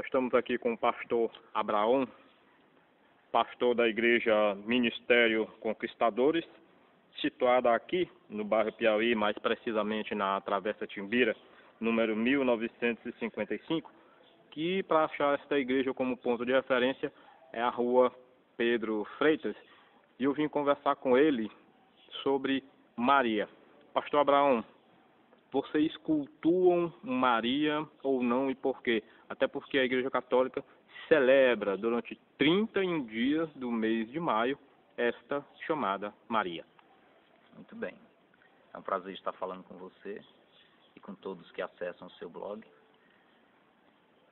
Estamos aqui com o pastor Abraão, pastor da igreja Ministério Conquistadores, situada aqui no bairro Piauí, mais precisamente na Travessa Timbira, número 1955, que para achar esta igreja como ponto de referência é a rua Pedro Freitas, e eu vim conversar com ele sobre Maria. Pastor Abraão, vocês cultuam Maria ou não e por quê? Até porque a Igreja Católica celebra durante 31 dias do mês de maio esta chamada Maria. Muito bem. É um prazer estar falando com você e com todos que acessam o seu blog.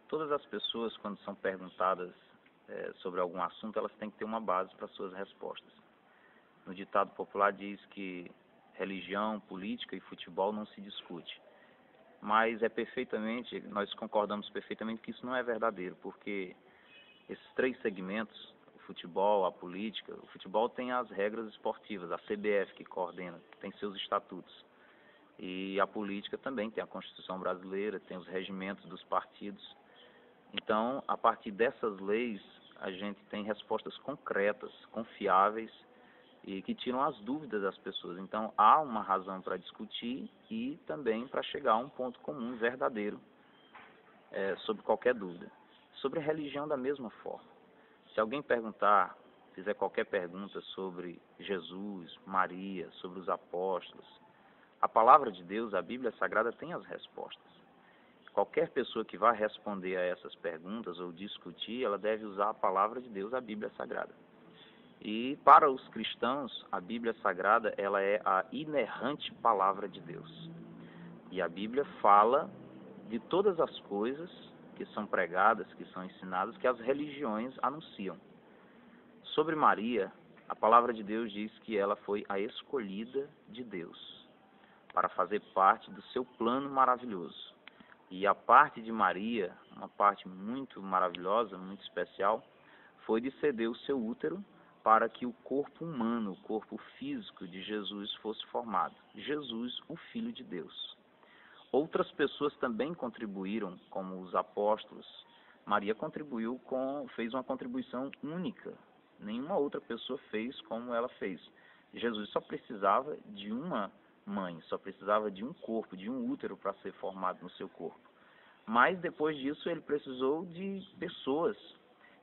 Todas as pessoas, quando são perguntadas sobre algum assunto, elas têm que ter uma base para suas respostas. No ditado popular diz que religião, política e futebol não se discute. Mas nós concordamos perfeitamente que isso não é verdadeiro, porque esses três segmentos, o futebol, a política, o futebol tem as regras esportivas, a CBF que coordena, tem seus estatutos. E a política também tem a Constituição brasileira, tem os regimentos dos partidos. Então, a partir dessas leis, a gente tem respostas concretas, confiáveis, e que tiram as dúvidas das pessoas. Então, há uma razão para discutir e também para chegar a um ponto comum verdadeiro sobre qualquer dúvida. Sobre a religião, da mesma forma. Se alguém fizer qualquer pergunta sobre Jesus, Maria, sobre os apóstolos, a palavra de Deus, a Bíblia Sagrada, tem as respostas. Qualquer pessoa que vá responder a essas perguntas ou discutir, ela deve usar a palavra de Deus, a Bíblia Sagrada. E para os cristãos, a Bíblia Sagrada, ela é a inerrante palavra de Deus. E a Bíblia fala de todas as coisas que são pregadas, que são ensinadas, que as religiões anunciam. Sobre Maria, a palavra de Deus diz que ela foi a escolhida de Deus para fazer parte do seu plano maravilhoso. E a parte de Maria, uma parte muito maravilhosa, muito especial, foi de ceder o seu útero para que o corpo humano, o corpo físico de Jesus fosse formado. Jesus, o Filho de Deus. Outras pessoas também contribuíram, como os apóstolos. Maria fez uma contribuição única. Nenhuma outra pessoa fez como ela fez. Jesus só precisava de uma mãe, só precisava de um corpo, de um útero para ser formado no seu corpo. Mas depois disso ele precisou de pessoas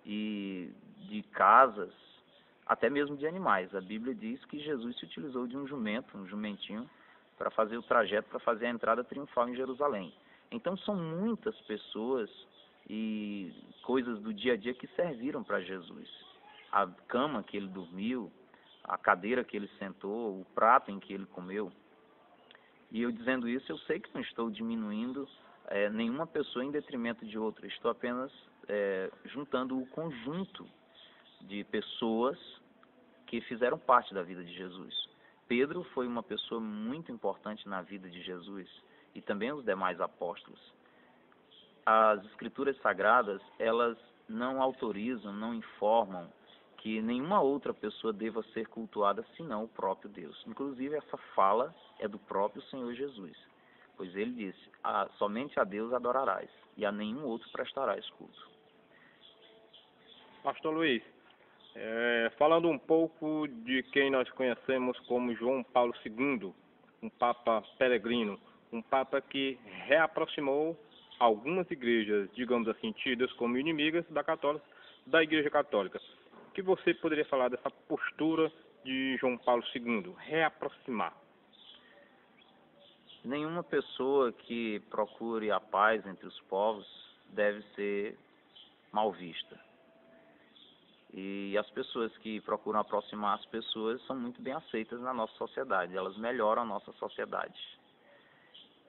e de casas, até mesmo de animais. A Bíblia diz que Jesus se utilizou de um jumento, um jumentinho, para fazer o trajeto, para fazer a entrada triunfal em Jerusalém. Então são muitas pessoas e coisas do dia a dia que serviram para Jesus. A cama que ele dormiu, a cadeira que ele sentou, o prato em que ele comeu. E eu dizendo isso, eu sei que não estou diminuindo nenhuma pessoa em detrimento de outra. Estou apenas juntando o conjunto de pessoas que fizeram parte da vida de Jesus. Pedro foi uma pessoa muito importante na vida de Jesus e também os demais apóstolos. As Escrituras Sagradas, elas não autorizam, não informam que nenhuma outra pessoa deva ser cultuada senão o próprio Deus. Inclusive, essa fala é do próprio Senhor Jesus, pois ele disse, somente a Deus adorarás e a nenhum outro prestarás culto. Pastor Luiz, falando um pouco de quem nós conhecemos como João Paulo II, um papa peregrino, um papa que reaproximou algumas igrejas, digamos assim, tidas como inimigas da Igreja Católica. O que você poderia falar dessa postura de João Paulo II, reaproximar? Nenhuma pessoa que procure a paz entre os povos deve ser mal vista. E as pessoas que procuram aproximar as pessoas são muito bem aceitas na nossa sociedade, elas melhoram a nossa sociedade.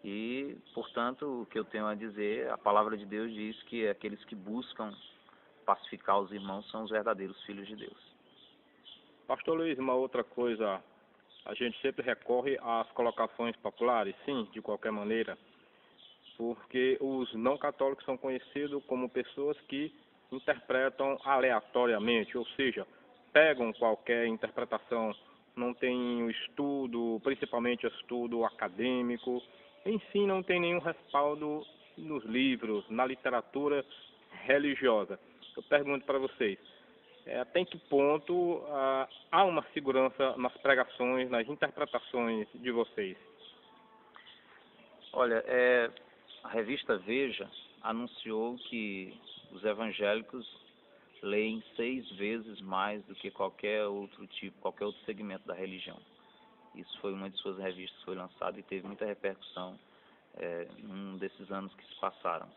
E, portanto, o que eu tenho a dizer, a palavra de Deus diz que aqueles que buscam pacificar os irmãos são os verdadeiros filhos de Deus. Pastor Luiz, uma outra coisa, a gente sempre recorre às colocações populares, sim, de qualquer maneira, porque os não católicos são conhecidos como pessoas que interpretam aleatoriamente, ou seja, pegam qualquer interpretação, não tem o estudo, principalmente estudo acadêmico, em si não tem nenhum respaldo nos livros, na literatura religiosa. Eu pergunto para vocês, até em que ponto há uma segurança nas pregações, nas interpretações de vocês? Olha, a revista Veja anunciou que os evangélicos leem 6 vezes mais do que qualquer outro segmento da religião. Isso foi uma de suas revistas, foi lançado e teve muita repercussão num desses anos que se passaram.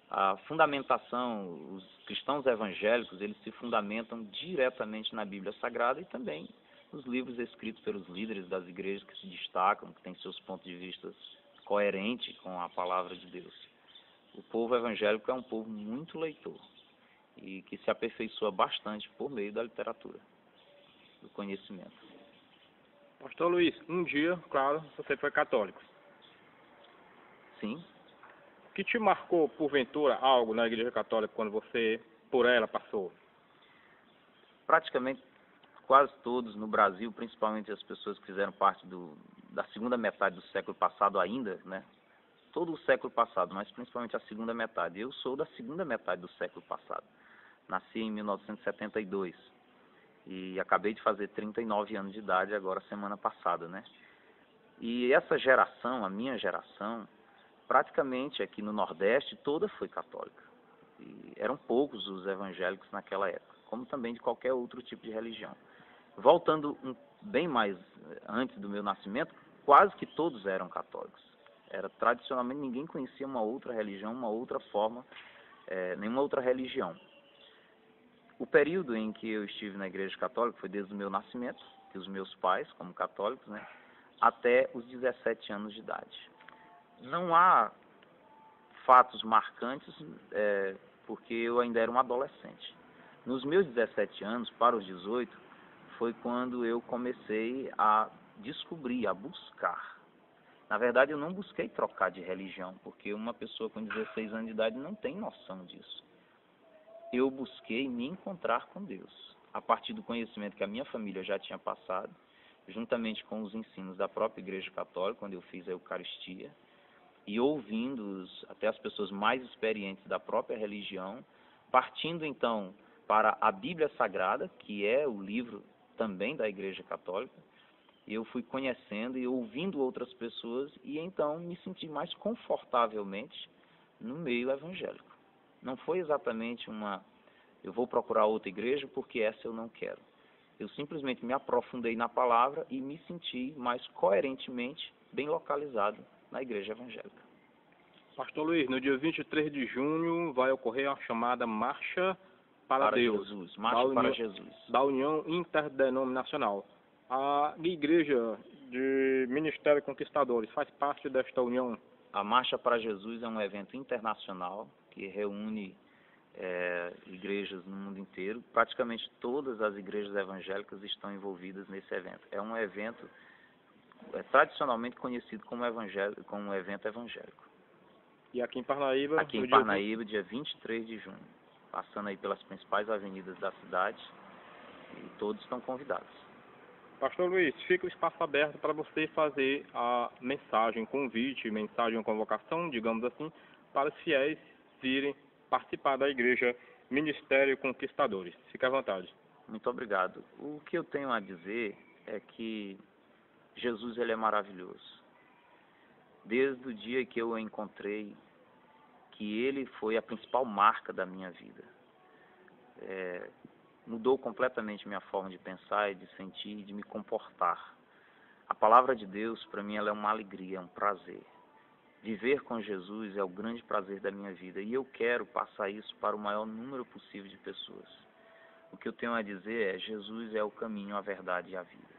A fundamentação, os cristãos evangélicos, eles se fundamentam diretamente na Bíblia Sagrada e também nos livros escritos pelos líderes das igrejas que se destacam, que têm seus pontos de vista coerentes com a palavra de Deus. O povo evangélico é um povo muito leitor e que se aperfeiçoa bastante por meio da literatura, do conhecimento. Pastor Luiz, um dia, claro, você foi católico. Sim. O que te marcou, porventura, algo na Igreja Católica quando você, por ela, passou? Praticamente quase todos no Brasil, principalmente as pessoas que fizeram parte da segunda metade do século passado ainda, né? Todo o século passado, mas principalmente a segunda metade. Eu sou da segunda metade do século passado. Nasci em 1972 e acabei de fazer 39 anos de idade agora, semana passada, né? E essa geração, a minha geração, praticamente aqui no Nordeste, toda foi católica. E eram poucos os evangélicos naquela época, como também de qualquer outro tipo de religião. Voltando bem mais antes do meu nascimento, quase que todos eram católicos. Tradicionalmente, ninguém conhecia uma outra religião, uma outra forma, nenhuma outra religião. O período em que eu estive na Igreja Católica foi desde o meu nascimento, que os meus pais, como católicos, né, até os 17 anos de idade. Não há fatos marcantes, porque eu ainda era um adolescente. Nos meus 17 anos, para os 18, foi quando eu comecei a descobrir, a buscar. Na verdade, eu não busquei trocar de religião, porque uma pessoa com 16 anos de idade não tem noção disso. Eu busquei me encontrar com Deus, a partir do conhecimento que a minha família já tinha passado, juntamente com os ensinos da própria Igreja Católica, quando eu fiz a Eucaristia, e ouvindo até as pessoas mais experientes da própria religião, partindo então para a Bíblia Sagrada, que é o livro também da Igreja Católica, eu fui conhecendo e ouvindo outras pessoas e então me senti mais confortavelmente no meio evangélico. Não foi exatamente eu vou procurar outra igreja porque essa eu não quero. Eu simplesmente me aprofundei na palavra e me senti mais coerentemente bem localizado na igreja evangélica. Pastor Luiz, no dia 23 de junho vai ocorrer a chamada Marcha para Deus. Jesus, Marcha para Jesus. Da União Interdenominacional. A Igreja de Ministério Conquistadores faz parte desta união? A Marcha para Jesus é um evento internacional que reúne igrejas no mundo inteiro. Praticamente todas as igrejas evangélicas estão envolvidas nesse evento. É um evento tradicionalmente conhecido como evento evangélico. E aqui em Parnaíba? Aqui em Parnaíba, dia 23 de junho. Passando aí pelas principais avenidas da cidade e todos estão convidados. Pastor Luiz, fica o espaço aberto para você fazer a mensagem, convite, mensagem, convocação, digamos assim, para os fiéis virem participar da Igreja Ministério Conquistadores. Fique à vontade. Muito obrigado. O que eu tenho a dizer é que Jesus ele é maravilhoso. Desde o dia que eu o encontrei, que ele foi a principal marca da minha vida. Mudou completamente minha forma de pensar e de sentir e de me comportar. A palavra de Deus, para mim, ela é uma alegria, é um prazer. Viver com Jesus é o grande prazer da minha vida e eu quero passar isso para o maior número possível de pessoas. O que eu tenho a dizer é: Jesus é o caminho, a verdade e a vida.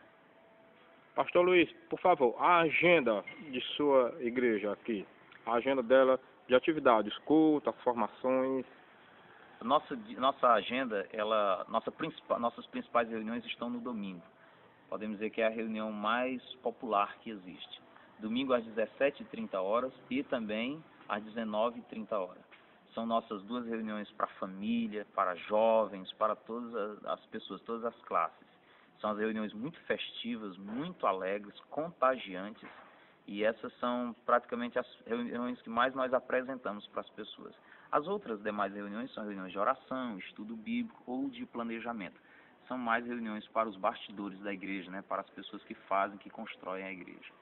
Pastor Luiz, por favor, a agenda de sua igreja aqui, a agenda dela de atividades, culto, as formações. Nossa agenda, nossas principais reuniões estão no domingo. Podemos dizer que é a reunião mais popular que existe. Domingo às 17h30 e também às 19h30. São nossas duas reuniões para família, para jovens, para todas as pessoas, todas as classes. São as reuniões muito festivas, muito alegres, contagiantes, e essas são praticamente as reuniões que mais nós apresentamos para as pessoas. As outras demais reuniões são reuniões de oração, estudo bíblico ou de planejamento. São mais reuniões para os bastidores da igreja, né, para as pessoas que fazem, que constroem a igreja.